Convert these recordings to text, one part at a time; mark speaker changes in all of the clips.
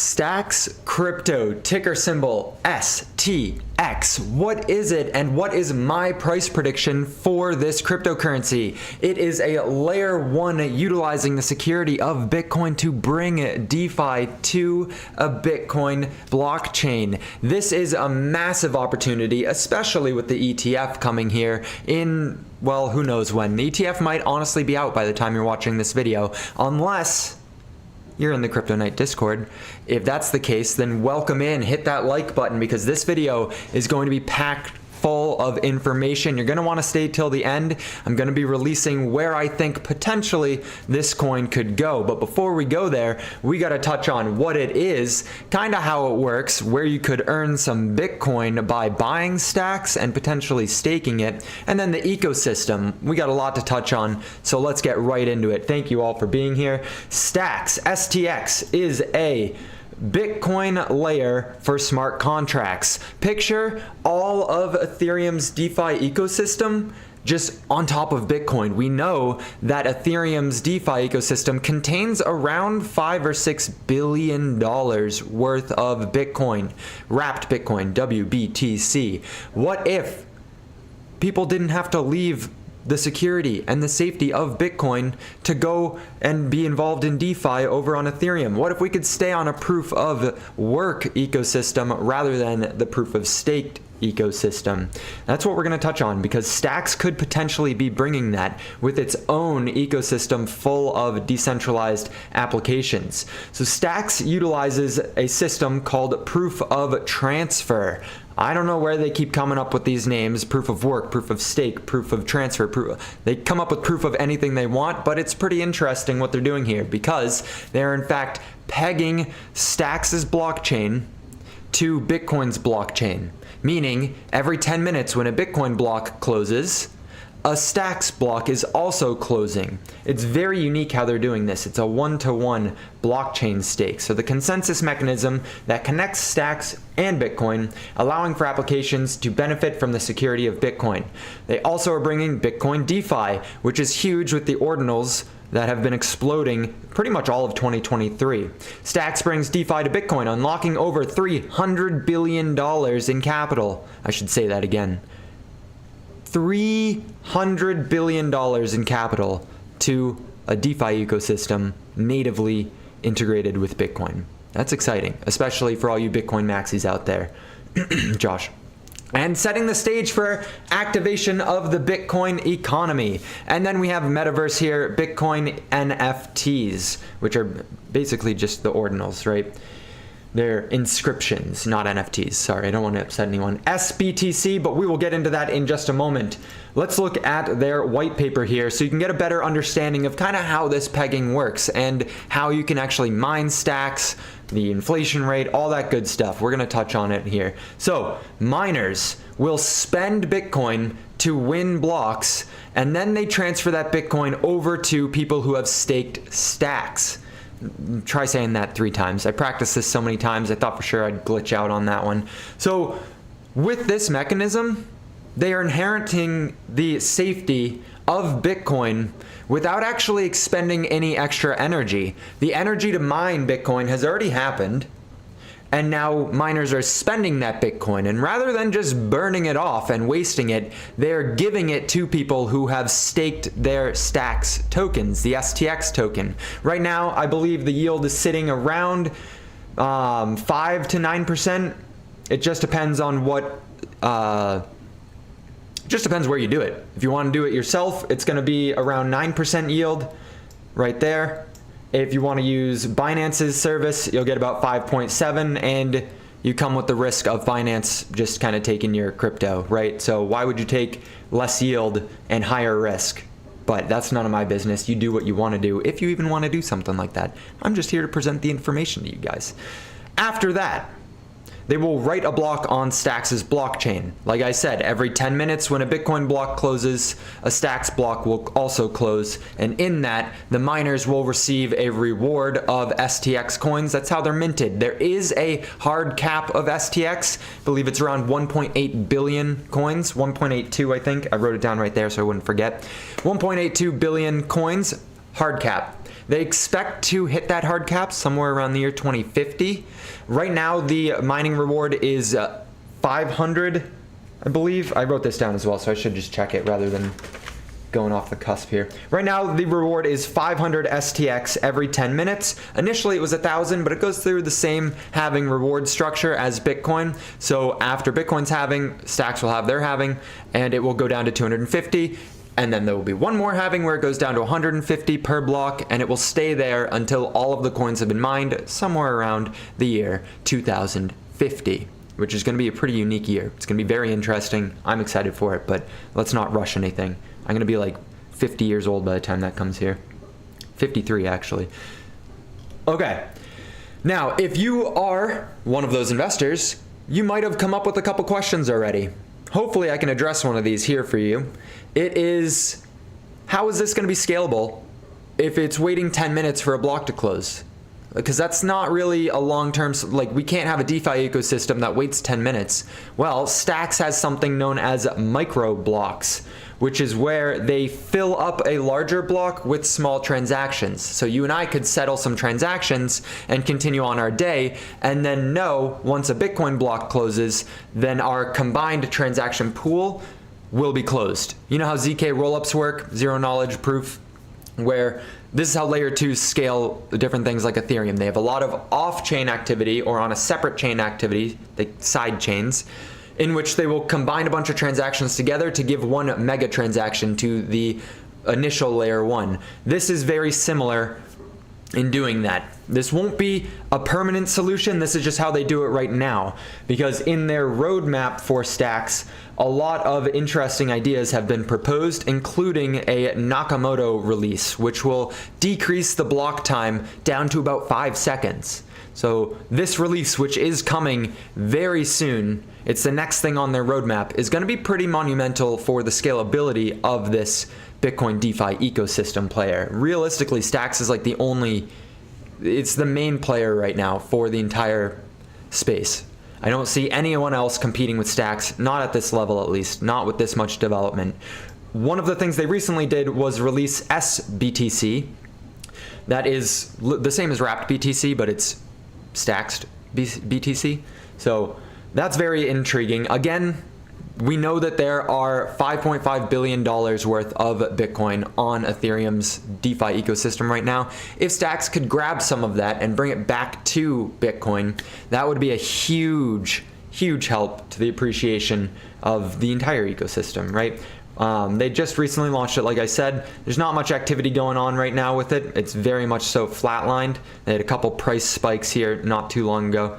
Speaker 1: Stacks crypto, ticker symbol STX. What is it and what is my price prediction for this cryptocurrency? It is a layer 1 utilizing the security of Bitcoin to bring DeFi to a Bitcoin blockchain. This is a massive opportunity, especially with the ETF coming here in, well, who knows when. The ETF might honestly be out by the time you're watching this video, unless you're in the Crypto Night Discord. If that's the case, then welcome in, hit that like button because this video is going to be packed full of information. You're gonna wanna stay till the end. I'm gonna be releasing where I think potentially this coin could go. But before we go there, we gotta touch on what it is, kinda how it works, where you could earn some Bitcoin by buying stacks and potentially staking it, and then the ecosystem. We got a lot to touch on, so let's get right into it. Thank you all for being here. Stacks, STX, is a Bitcoin layer for smart contracts. Picture all of Ethereum's DeFi ecosystem just on top of Bitcoin. We know that Ethereum's DeFi ecosystem contains around $5 or $6 billion worth of Bitcoin, wrapped Bitcoin, WBTC. What if people didn't have to leave the security and the safety of Bitcoin to go and be involved in DeFi over on Ethereum? What if we could stay on a proof of work ecosystem rather than the proof of staked ecosystem? That's what we're going to touch on, because Stacks could potentially be bringing that with its own ecosystem full of decentralized applications. So Stacks utilizes a system called proof of transfer. I don't know where they keep coming up with these names: proof of work, proof of stake, proof of transfer. They come up with proof of anything they want, but it's pretty interesting what they're doing here, because they're in fact pegging Stacks' blockchain to Bitcoin's blockchain. Meaning, every 10 minutes when a Bitcoin block closes, a Stacks block is also closing. It's very unique how they're doing this. It's a one-to-one blockchain stake. So the consensus mechanism that connects Stacks and Bitcoin, allowing for applications to benefit from the security of Bitcoin. They also are bringing Bitcoin DeFi, which is huge with the ordinals that have been exploding pretty much all of 2023. Stacks brings DeFi to Bitcoin, unlocking over $300 billion in capital. I should say that again. $300 billion in capital to a DeFi ecosystem natively integrated with Bitcoin. That's exciting, especially for all you Bitcoin maxis out there. Josh. And setting the stage for activation of the Bitcoin economy. And then we have Metaverse here, Bitcoin NFTs, which are basically just the ordinals, right? They're inscriptions, not NFTs. Sorry, I don't want to upset anyone. SBTC, but we will get into that in just a moment. Let's look at their white paper here so you can get a better understanding of kind of how this pegging works and how you can actually mine stacks, the inflation rate, all that good stuff. We're going to touch on it here. So, miners will spend Bitcoin to win blocks, and then they transfer that Bitcoin over to people who have staked stacks. Try saying that 3 times. I practiced this so many times, I thought for sure I'd glitch out on that one. So with this mechanism, they are inheriting the safety of Bitcoin without actually expending any extra energy. The energy to mine Bitcoin has already happened, and now miners are spending that Bitcoin, and rather than just burning it off and wasting it, they're giving it to people who have staked their Stacks tokens, the STX token. Right now, I believe the yield is sitting around 5 to 9%. It just depends on what, just depends where you do it. If you want to do it yourself, it's going to be around 9% yield right there. If you want to use Binance's service, you'll get about 5.7, and you come with the risk of Binance just kind of taking your crypto, right? So why would you take less yield and higher risk? But that's none of my business. You do what you want to do, if you even want to do something like that. I'm just here to present the information to you guys. After that, they will write a block on Stacks' blockchain. Like I said, every 10 minutes when a Bitcoin block closes, a Stacks block will also close. And in that, the miners will receive a reward of STX coins. That's how they're minted. There is a hard cap of STX. I believe it's around 1.8 billion coins. 1.82, I think. I wrote it down right there so I wouldn't forget. 1.82 billion coins, hard cap. They expect to hit that hard cap somewhere around the year 2050. Right now, the mining reward is 500, I believe. I wrote this down as well, so I should just check it rather than going off the cusp here. Right now, the reward is 500 STX every 10 minutes. Initially, it was 1,000, but it goes through the same halving reward structure as Bitcoin. So after Bitcoin's halving, Stacks will have their halving, and it will go down to 250. And then there will be one more halving where it goes down to 150 per block, and it will stay there until all of the coins have been mined somewhere around the year 2050, which is going to be a pretty unique year. It's going to be very interesting. I'm excited for it, but let's not rush anything. I'm going to be like 50 years old by the time that comes here. 53, actually. Okay. Now, if you are one of those investors, you might have come up with a couple questions already. Hopefully, I can address one of these here for you. It is, how is this going to be scalable if it's waiting 10 minutes for a block to close? Because that's not really a long-term, like we can't have a DeFi ecosystem that waits 10 minutes. Well, Stacks has something known as micro blocks, which is where they fill up a larger block with small transactions. So you and I could settle some transactions and continue on our day, and then know once a Bitcoin block closes, then our combined transaction pool will be closed. You know how ZK rollups work, zero knowledge proof, where this is how layer 2s scale different things like Ethereum. They have a lot of off-chain activity or on a separate chain activity, the side chains, in which they will combine a bunch of transactions together to give one mega transaction to the initial layer 1. This is very similar in doing that. This won't be a permanent solution. This is just how they do it right now, because in their roadmap for Stacks, a lot of interesting ideas have been proposed, including a Nakamoto release, which will decrease the block time down to about 5 seconds. So this release, which is coming very soon, it's the next thing on their roadmap, is going to be pretty monumental for the scalability of this Bitcoin DeFi ecosystem player. Realistically, Stacks is like it's the main player right now for the entire space. I don't see anyone else competing with Stacks, not at this level at least, not with this much development. One of the things they recently did was release SBTC. That is the same as wrapped BTC, but it's Stacked BTC. So that's very intriguing. Again, we know that there are $5.5 billion worth of Bitcoin on Ethereum's DeFi ecosystem right now. If Stacks could grab some of that and bring it back to Bitcoin, that would be a huge, huge help to the appreciation of the entire ecosystem, right? They just recently launched it, like I said. There's not much activity going on right now with it. It's very much so flatlined. They had a couple price spikes here not too long ago.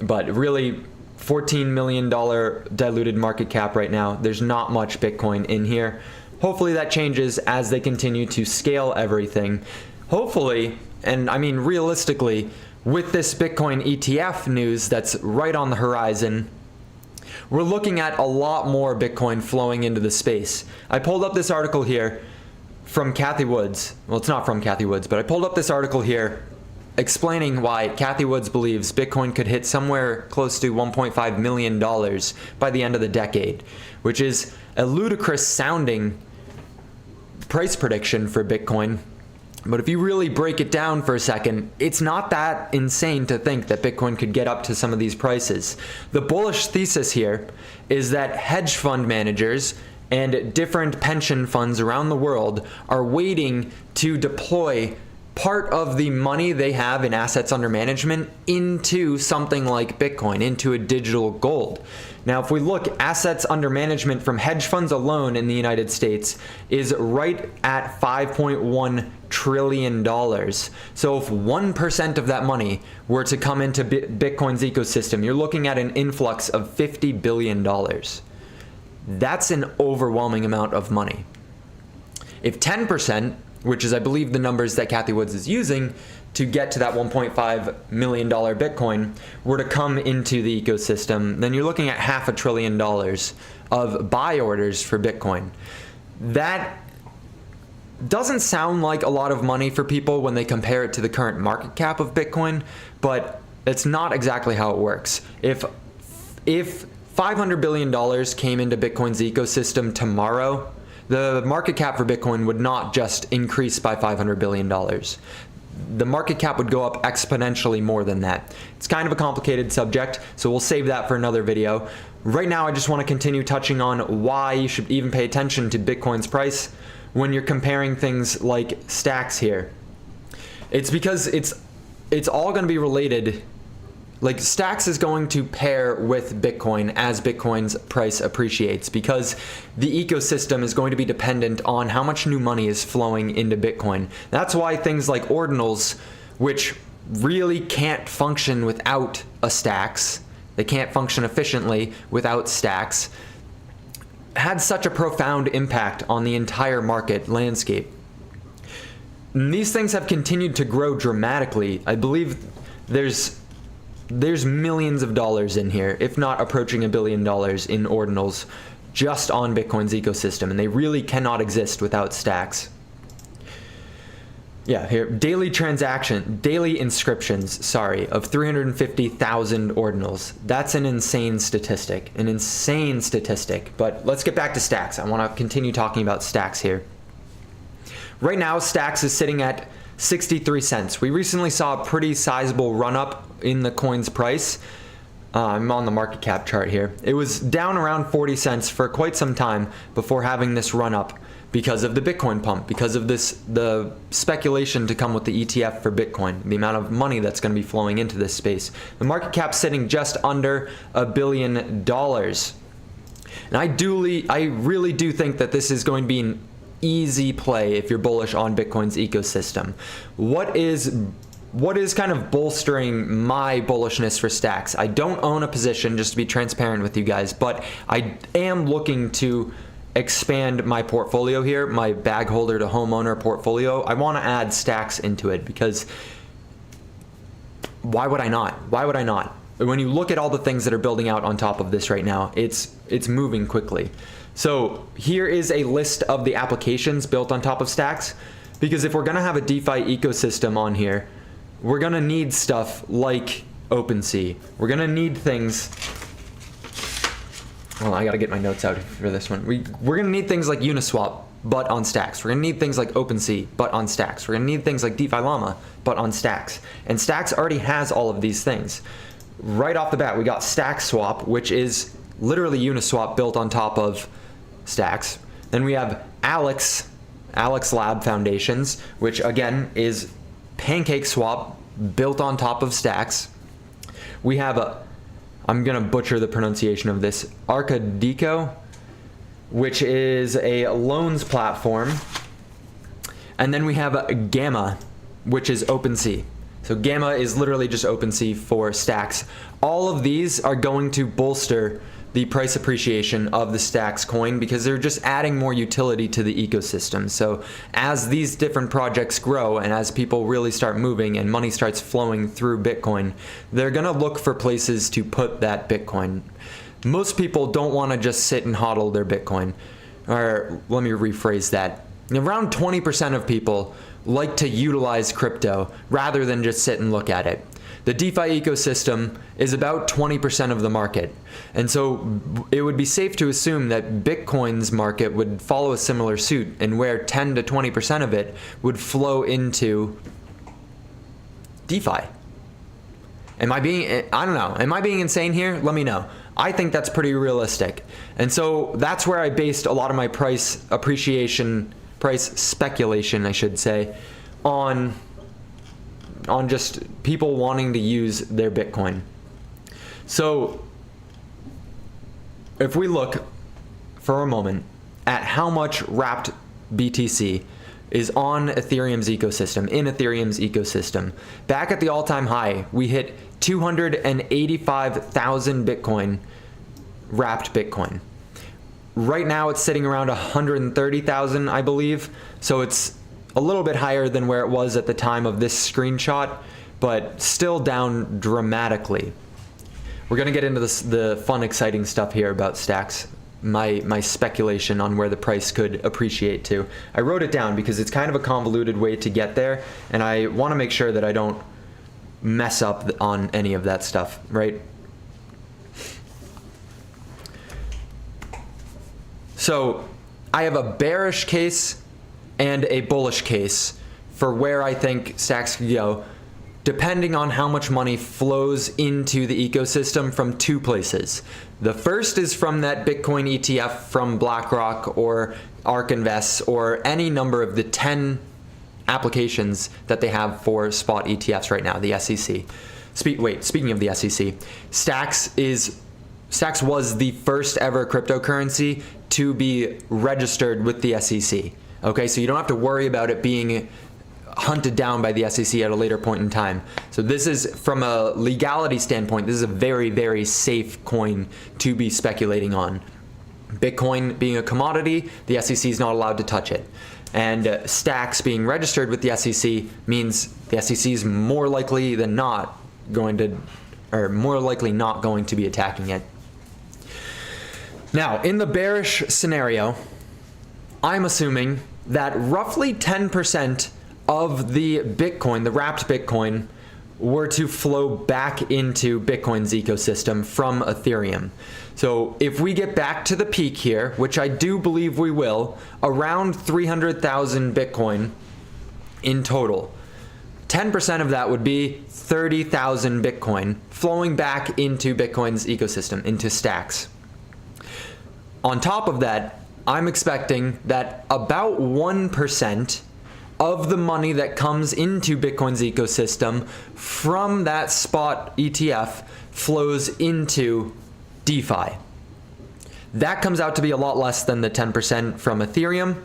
Speaker 1: But really, $14 million diluted market cap right now. There's not much Bitcoin in here. Hopefully that changes as they continue to scale everything. Hopefully, and I mean realistically, with this Bitcoin ETF news that's right on the horizon, we're looking at a lot more Bitcoin flowing into the space. I pulled up this article here from Cathie Woods. Well, it's not from Cathie Woods, but I pulled up this article here explaining why Cathie Woods believes Bitcoin could hit somewhere close to $1.5 million by the end of the decade, which is a ludicrous sounding price prediction for Bitcoin. But if you really break it down for a second, it's not that insane to think that Bitcoin could get up to some of these prices. The bullish thesis here is that hedge fund managers and different pension funds around the world are waiting to deploy part of the money they have in assets under management into something like Bitcoin, into a digital gold. Now, if we look, assets under management from hedge funds alone in the United States is right at $5.1 trillion. So if 1% of that money were to come into Bitcoin's ecosystem, you're looking at an influx of $50 billion. That's an overwhelming amount of money. If 10%, which is I believe the numbers that Cathie Woods is using to get to that $1.5 million Bitcoin, were to come into the ecosystem, then you're looking at $500 billion of buy orders for Bitcoin. That doesn't sound like a lot of money for people when they compare it to the current market cap of Bitcoin, but it's not exactly how it works. If $500 billion came into Bitcoin's ecosystem tomorrow, the market cap for Bitcoin would not just increase by $500 billion. The market cap would go up exponentially more than that. It's kind of a complicated subject, so we'll save that for another video. Right now, I just want to continue touching on why you should even pay attention to Bitcoin's price when you're comparing things like stacks here. It's because it's all going to be related. Like, stacks is going to pair with Bitcoin as Bitcoin's price appreciates, because the ecosystem is going to be dependent on how much new money is flowing into Bitcoin. That's why things like ordinals, which really can't function without a stacks, they can't function efficiently without stacks, had such a profound impact on the entire market landscape. And these things have continued to grow dramatically. I believe there's millions of dollars in here, if not approaching $1 billion in ordinals just on Bitcoin's ecosystem, and they really cannot exist without stacks. Yeah, here, daily inscriptions, of 350,000 ordinals. That's an insane statistic, but let's get back to stacks. I want to continue talking about stacks here. Right now, stacks is sitting at 63 cents. We recently saw a pretty sizable run up in the coin's price. I'm on the market cap chart here. It was down around 40 cents for quite some time before having this run up because of the Bitcoin pump, because of the speculation to come with the ETF for Bitcoin, the amount of money that's going to be flowing into this space. The market cap sitting just under $1 billion. And I really do think that this is going to be an easy play if you're bullish on Bitcoin's ecosystem. What is kind of bolstering my bullishness for stacks? I don't own a position, just to be transparent with you guys, but I am looking to expand my portfolio here, my bag holder to homeowner portfolio. I want to add stacks into it because why would I not? Why would I not? When you look at all the things that are building out on top of this right now, it's moving quickly. So here is a list of the applications built on top of stacks, because if we're going to have a DeFi ecosystem on here, we're going to need stuff like OpenSea. We're going to need things. Well, I got to get my notes out for this one. We're going to need things like Uniswap, but on stacks. We're going to need things like OpenSea, but on stacks. We're going to need things like DeFi Llama, but on stacks. And stacks already has all of these things. Right off the bat, we got StackSwap, which is literally Uniswap built on top of stacks. Then we have Alex Lab Foundations, which again is PancakeSwap built on top of stacks. We have I'm gonna butcher the pronunciation of this, Arcadico, which is a loans platform. And then we have Gamma, which is OpenSea. So Gamma is literally just OpenSea for stacks. All of these are going to bolster the price appreciation of the stacks coin because they're just adding more utility to the ecosystem. So as these different projects grow and as people really start moving and money starts flowing through Bitcoin, they're gonna look for places to put that Bitcoin. Most people don't wanna just sit and hodl their Bitcoin. Or let me rephrase that. Around 20% of people like to utilize crypto rather than just sit and look at it. The DeFi ecosystem is about 20% of the market. And so it would be safe to assume that Bitcoin's market would follow a similar suit, and where 10 to 20% of it would flow into DeFi. I don't know. Am I being insane here? Let me know. I think that's pretty realistic. And so that's where I based a lot of my price speculation, I should say, on just people wanting to use their Bitcoin. So if we look for a moment at how much wrapped BTC is on Ethereum's ecosystem, back at the all-time high, we hit 285,000 Bitcoin, wrapped Bitcoin. Right now it's sitting around 130,000, I believe. So it's a little bit higher than where it was at the time of this screenshot, but still down dramatically. We're gonna get into the fun, exciting stuff here about stacks. My speculation on where the price could appreciate to. I wrote it down because it's kind of a convoluted way to get there, and I wanna make sure that I don't mess up on any of that stuff, right? So I have a bearish case and a bullish case for where I think Stacks could go, depending on how much money flows into the ecosystem from two places. The first is from that Bitcoin ETF from BlackRock or ARK Invest or any number of the 10 applications that they have for spot ETFs right now, the SEC. Speaking of the SEC, Stacks was the first ever cryptocurrency to be registered with the SEC. Okay, so you don't have to worry about it being hunted down by the SEC at a later point in time. So this is, from a legality standpoint, this is a very, very safe coin to be speculating on. Bitcoin being a commodity, the SEC is not allowed to touch it. And Stacks being registered with the SEC means the SEC is more likely not going to be attacking it. Now, in the bearish scenario, I'm assuming that roughly 10% of the Bitcoin, the wrapped Bitcoin, were to flow back into Bitcoin's ecosystem from Ethereum. So if we get back to the peak here, which I do believe we will, around 300,000 Bitcoin in total, 10% of that would be 30,000 Bitcoin flowing back into Bitcoin's ecosystem, into Stacks. On top of that, I'm expecting that about 1% of the money that comes into Bitcoin's ecosystem from that spot ETF flows into DeFi. That comes out to be a lot less than the 10% from Ethereum,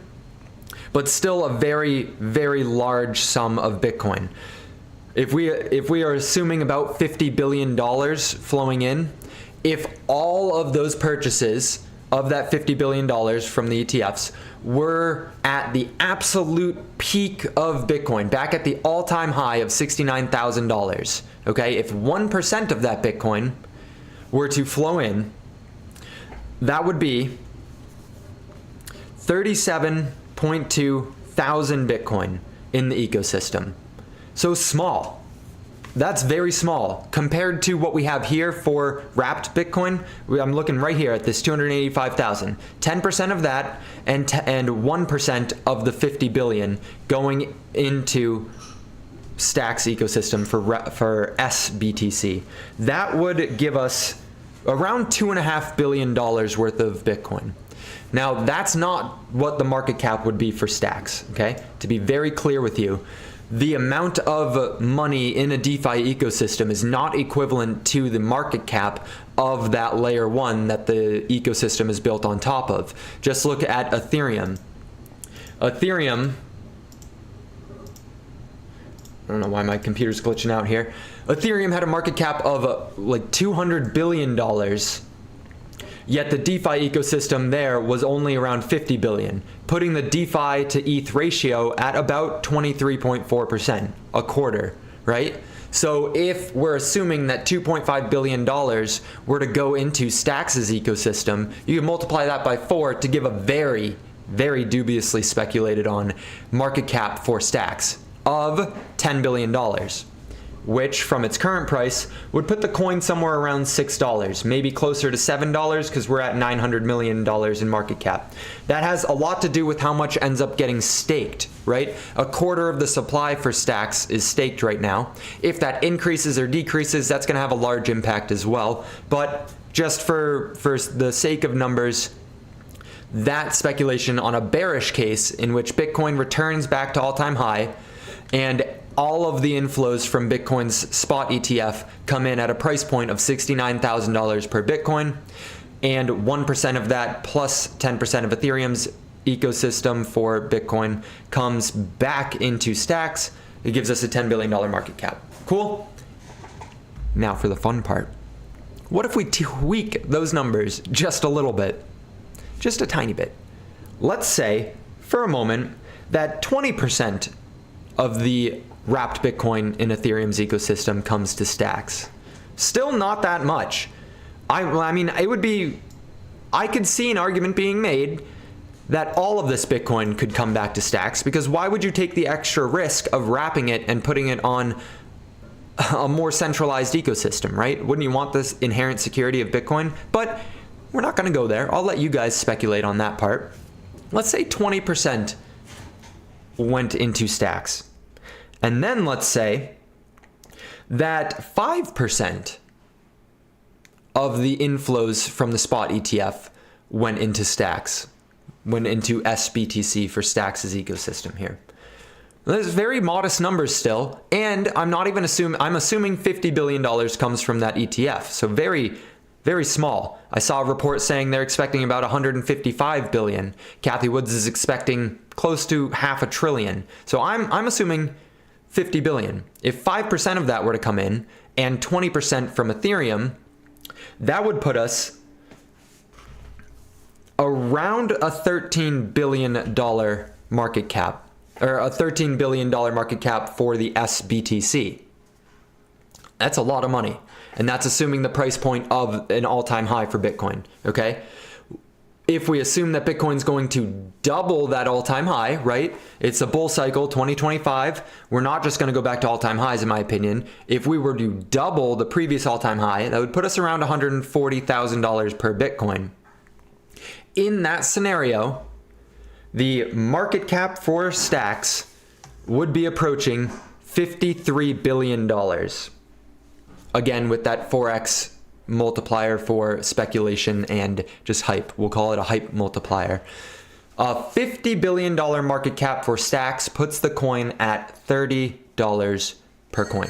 Speaker 1: but still a very, very large sum of Bitcoin. If we are assuming about $50 billion flowing in, if all of those purchases of that $50 billion from the ETFs were at the absolute peak of Bitcoin, back at the all-time high of $69,000, okay? If 1% of that Bitcoin were to flow in, that would be 37.2 thousand Bitcoin in the ecosystem. So small. That's very small compared to what we have here for wrapped Bitcoin. I'm looking right here at this 285,000. 10% of that and 1% of the 50 billion going into Stacks ecosystem for SBTC. That would give us around $2.5 billion worth of Bitcoin. Now, that's not what the market cap would be for Stacks, okay? To be very clear with you, the amount of money in a DeFi ecosystem is not equivalent to the market cap of that layer one that the ecosystem is built on top of. Just look at Ethereum. Ethereum, I don't know why my computer's glitching out here. Ethereum had a market cap of like $200 billion, yet the DeFi ecosystem there was only around 50 billion, putting the DeFi to ETH ratio at about 23.4%, a quarter, right? So if we're assuming that $2.5 billion were to go into Stacks' ecosystem, you can multiply that by 4 to give a very, very dubiously speculated on market cap for Stacks of $10 billion. Which from its current price would put the coin somewhere around $6, maybe closer to $7 because we're at $900 million in market cap. That has a lot to do with how much ends up getting staked, right? A quarter of the supply for Stacks is staked right now. If that increases or decreases, that's going to have a large impact as well. But just for the sake of numbers, that speculation on a bearish case in which Bitcoin returns back to all-time high and all of the inflows from Bitcoin's spot ETF come in at a price point of $69,000 per Bitcoin, and 1% of that plus 10% of Ethereum's ecosystem for Bitcoin comes back into Stacks. It gives us a $10 billion market cap. Cool? Now for the fun part. What if we tweak those numbers just a little bit? Just a tiny bit. Let's say, for a moment, that 20% of the wrapped Bitcoin in Ethereum's ecosystem comes to Stacks. Still not that much. I mean, it would be, I could see an argument being made that all of this Bitcoin could come back to Stacks, because why would you take the extra risk of wrapping it and putting it on a more centralized ecosystem, right? Wouldn't you want this inherent security of Bitcoin? But we're not going to go there. I'll let you guys speculate on that part. let's say 20% went into stacks. And then let's say that 5% of the inflows from the spot ETF went into stacks, went into SBTC for Stacks' ecosystem here. There's very modest numbers still, and I'm assuming $50 billion comes from that ETF. So very, very small. I saw a report saying they're expecting about 155 billion. Kathy Woods is expecting close to $500 billion. So I'm assuming 50 billion. If 5% of that were to come in and 20% from Ethereum, that would put us around a $13 billion market cap, or a $13 billion market cap for the SBTC. That's a lot of money. And that's assuming the price point of an all-time high for Bitcoin, okay? If we assume that Bitcoin's going to double that all-time high, right? It's a bull cycle, 2025. We're not just going to go back to all-time highs, in my opinion. If we were to double the previous all-time high, that would put us around $140,000 per Bitcoin. In that scenario, the market cap for stacks would be approaching $53 billion. Again, with that 4x multiplier for speculation and just hype. We'll call it a hype multiplier. A $50 billion market cap for stacks puts the coin at $30 per coin.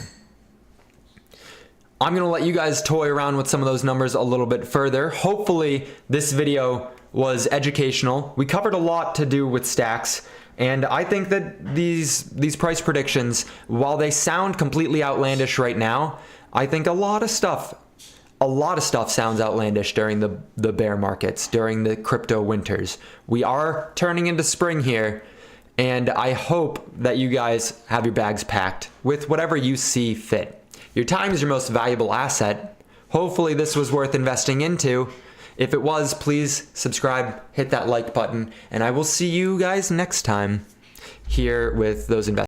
Speaker 1: I'm going to let you guys toy around with some of those numbers a little bit further. Hopefully this video was educational. We covered a lot to do with stacks, and I think that these price predictions, while they sound completely outlandish right now, I think a lot of stuff sounds outlandish during the bear markets, during the crypto winters. We are turning into spring here, and I hope that you guys have your bags packed with whatever you see fit. Your time is your most valuable asset. Hopefully this was worth investing into. If it was, please subscribe, hit that like button, and I will see you guys next time here with those investments.